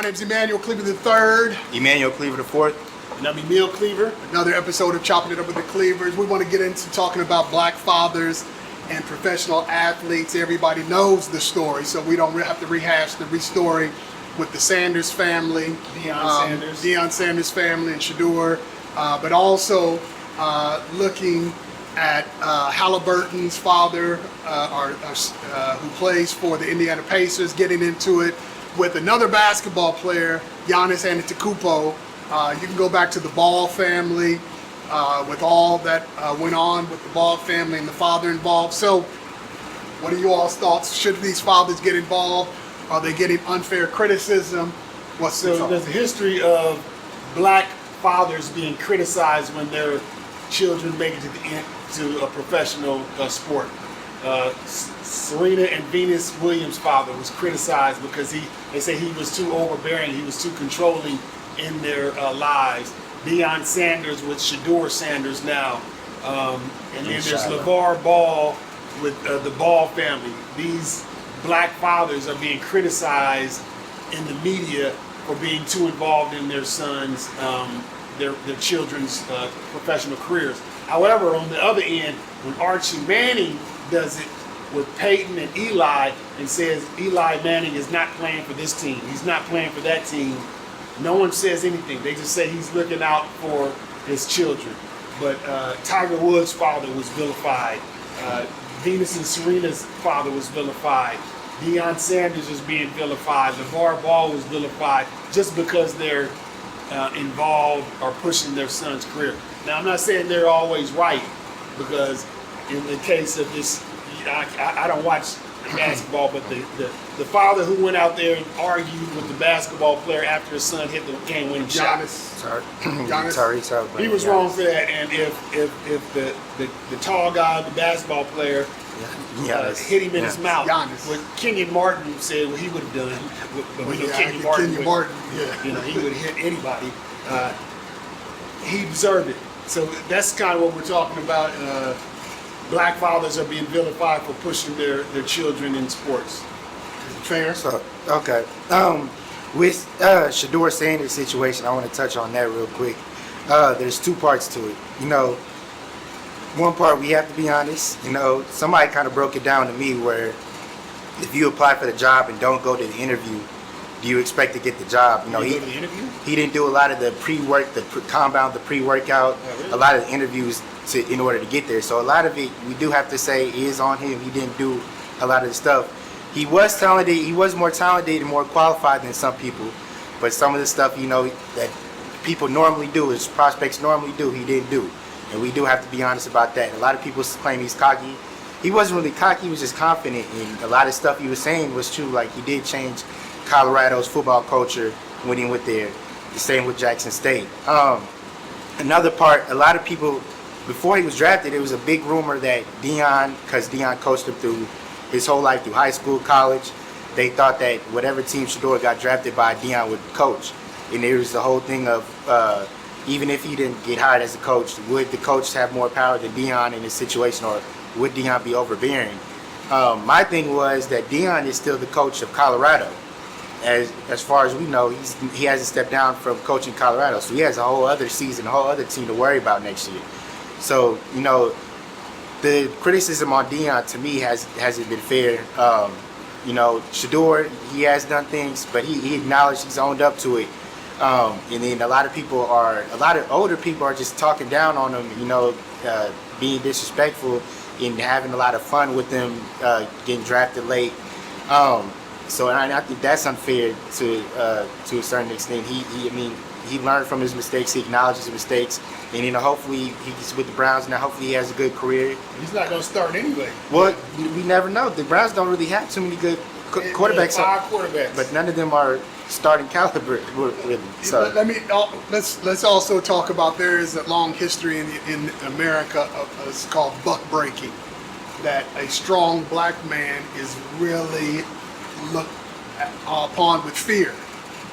name's Emmanuel Cleaver III. Emmanuel Cleaver IV. And I'm Emil Cleaver. Another episode of Chopping It Up with the Cleavers. We want to get into talking about black fathers and professional athletes. Everybody knows the story, so we don't have to rehash the story with the Sanders family, Deion Sanders family, and Shedeur, but also looking at Halliburton's father, who plays for the Indiana Pacers, getting into it with another basketball player, Giannis Antetokounmpo. You can go back to the Ball family with all that went on with the Ball family and the father involved. So, what are you all's thoughts? Should these fathers get involved? Are they getting unfair criticism? There's a history of black fathers being criticized when their children make it to a professional sport. Serena and Venus Williams' father was criticized because they say he was too overbearing, he was too controlling in their lives. Deion Sanders with Shedeur Sanders now. And then there's LeVar Ball with the Ball family. These black fathers are being criticized in the media for being too involved in their sons, their children's professional careers. However, on the other end, when Archie Manning does it with Peyton and Eli and says Eli Manning is not playing for this team, he's not playing for that team, no one says anything. They just say he's looking out for his children. But Tiger Woods' father was vilified. Venus and Serena's father was vilified. Deion Sanders is being vilified. LeVar Ball was vilified just because they're involved or pushing their son's career. Now, I'm not saying they're always right, because in the case of this, I don't watch basketball, but the father who went out there and argued with the basketball player after his son hit the game-winning shot. He was wrong for that, and if the tall guy, the basketball player, hit him in his mouth, what Kenyon Martin said what he would have done, but Kenyon Martin, he would have hit anybody. He deserved it. So that's kind of what we're talking about. Black fathers are being vilified for pushing their children in sports. Fair. So, okay. With Shedeur Sanders' situation, I want to touch on that real quick. There's two parts to it. One part, we have to be honest. Somebody kind of broke it down to me where if you apply for the job and don't go to the interview, do you expect to get the job? He didn't do a lot of the pre-work, the pre-workout, a lot of the interviews in order to get there. So a lot of it, we do have to say, is on him. He didn't do a lot of the stuff. He was talented. He was more talented and more qualified than some people. But some of the stuff, that people normally do, as prospects normally do, he didn't do. And we do have to be honest about that. A lot of people claim he's cocky. He wasn't really cocky. He was just confident. And a lot of stuff he was saying was true. Like, he did change Colorado's football culture when he went there. The same with Jackson State. Another part, a lot of people, before he was drafted, it was a big rumor that because Deion coached him through his whole life, through high school, college, they thought that whatever team Shedeur got drafted by, Deion would coach. And there was the whole thing of, even if he didn't get hired as a coach, would the coach have more power than Deion in this situation, or would Deion be overbearing? My thing was that Deion is still the coach of Colorado. As far as we know, he hasn't stepped down from coaching Colorado, so he has a whole other season, a whole other team to worry about next year. So, the criticism on Deion, to me, hasn't been fair. Shedeur, he has done things, but he acknowledged, he's owned up to it. And then a lot of older people are just talking down on him, being disrespectful and having a lot of fun with them getting drafted late. So I think that's unfair to a certain extent. He learned from his mistakes. He acknowledges his mistakes, and hopefully he's with the Browns now. Hopefully he has a good career. He's not going to start anyway. Well, we never know. The Browns don't really have too many good quarterbacks. 5 quarterbacks, but none of them are starting caliber. Really. So let's also talk about, there is a long history in America of it's called buck breaking, that a strong black man is really looked upon with fear.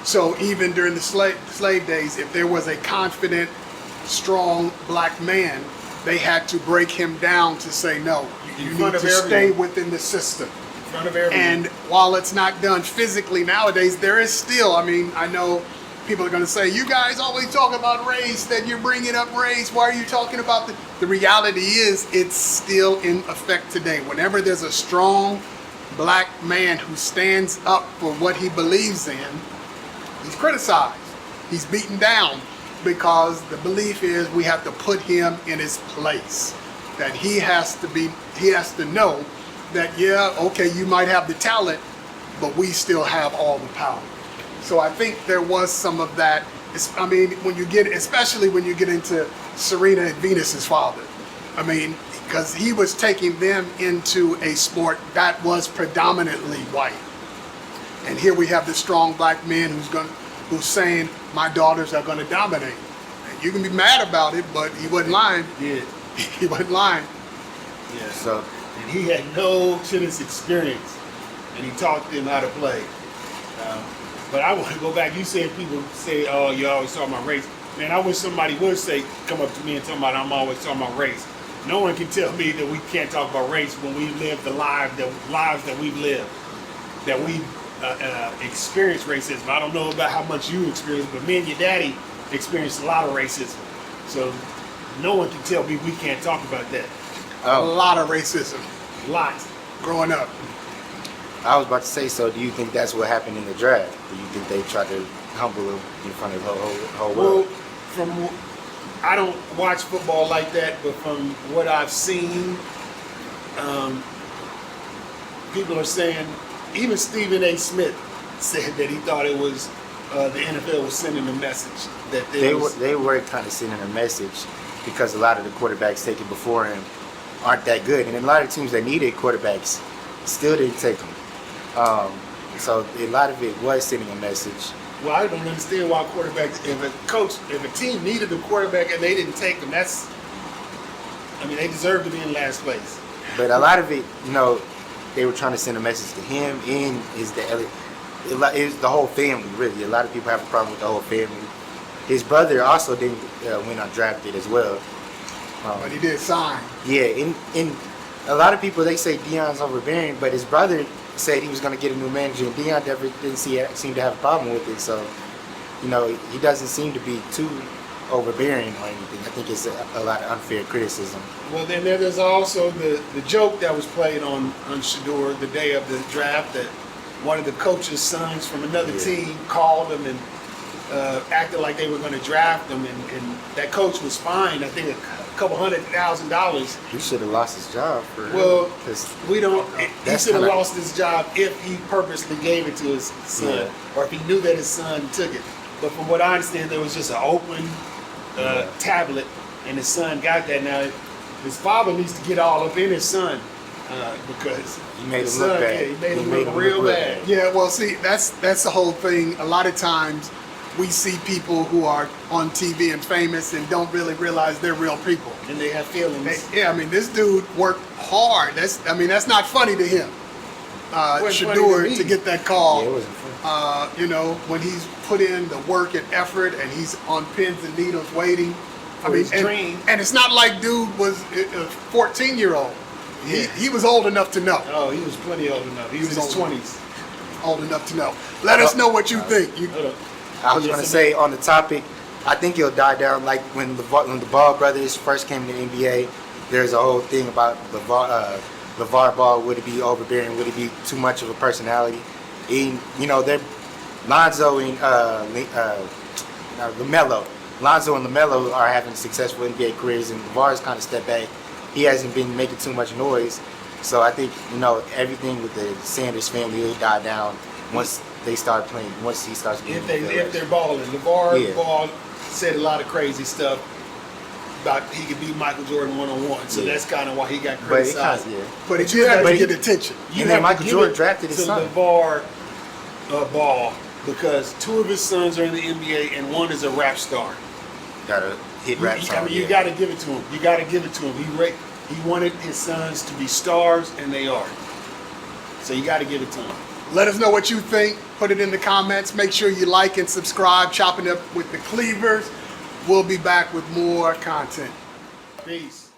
So even during the slave days, if there was a confident, strong black man, they had to break him down to say, no, you need to stay within the system. front of everyone. And while it's not done physically nowadays, there is still, I mean, I know people are going to say, you guys always talk about race, that you're bringing up race. Why are you talking about the reality is it's still in effect today. Whenever there's a strong black man who stands up for what he believes in, he's criticized. He's beaten down because the belief is we have to put him in his place. That he has to know that, yeah, okay, you might have the talent, but we still have all the power. So I think there was some of that. I mean, especially when you get into Serena and Venus's father. I mean, because he was taking them into a sport that was predominantly white. And here we have this strong black man who's saying, my daughters are going to dominate. And you can be mad about it, but he wasn't lying. Yeah. He wasn't lying. Yeah. So, and he had no tennis experience, and he taught them how to play. But I want to go back. You said people say, "Oh, you always talking about race." Man, I wish somebody would come up to me and talk about I'm always talking about race. No one can tell me that we can't talk about race when we live the lives that we've lived, that we experienced racism. I don't know about how much you experienced, but me and your daddy experienced a lot of racism. So no one can tell me we can't talk about that. A lot of racism. Lots. Growing up. I was about to say, so do you think that's what happened in the draft? Do you think they tried to humble him in front of the whole world? Well, I don't watch football like that, but from what I've seen, people are saying, even Stephen A. Smith said that he thought it was the NFL was sending a message that they were kind of sending a message because a lot of the quarterbacks taken before him aren't that good, and a lot of teams that needed quarterbacks still didn't take them. So a lot of it was sending a message. Well, I don't understand why quarterbacks, if a team needed a quarterback and they didn't take them, they deserve to be in last place. But a lot of it, they were trying to send a message to him and it's the whole family, really. A lot of people have a problem with the whole family. His brother also didn't went undrafted as well. But he did sign. Yeah, and a lot of people, they say Deion's overbearing, but his brother said he was going to get a new manager, and Deion never didn't seem to have a problem with it. So, he doesn't seem to be too overbearing or anything. I think it's a lot of unfair criticism. Well, then there's also the joke that was played on Shador the day of the draft that one of the coach's sons from another team called him and acted like they were going to draft him, and that coach was fined, I think, a couple $100,000. He should have lost his job for we don't. He should have lost his job if he purposely gave it to his son, or if he knew that his son took it. But from what I understand, there was just an open tablet, and his son got that. Now, his father needs to get all up in his son because he made him look bad. He made him look real bad. Yeah, well, see, that's the whole thing. A lot of times, we see people who are on TV and famous and don't really realize they're real people. And they have feelings. This dude worked hard. That's not funny to him. Shador to get that call. Yeah, it wasn't funny. When he's put in the work and effort and he's on pins and needles waiting. His dream. And it's not like dude was a 14-year-old. Yeah. He was old enough to know. Oh, he was plenty old enough. He was in his 20s. Old enough to know. Let us know what you think. I was going to say on the topic, I think it'll die down like when the Ball brothers first came to the NBA. There's a whole thing about LeVar Ball. Would it be overbearing? Would it be too much of a personality? And, they're Lonzo and LaMelo. Lonzo and LaMelo are having successful NBA careers, and LeVar's kind of stepped back. He hasn't been making too much noise. So I think, everything with the Sanders family will die down once they start playing, once he starts getting if they're balling. LeVar Ball said a lot of crazy stuff about he could beat Michael Jordan one-on-one. So that's kind of why he got criticized. But he did have to get attention. And then Michael Jordan drafted his son. LeVar Ball because two of his sons are in the NBA and one is a rap star. Gotta hit rap song. You got to give it to him. You got to give it to him. He wanted his sons to be stars, and they are. So you got to give it to him. Let us know what you think. Put it in the comments. Make sure you like and subscribe. Chopping Up with the Cleavers. We'll be back with more content. Peace.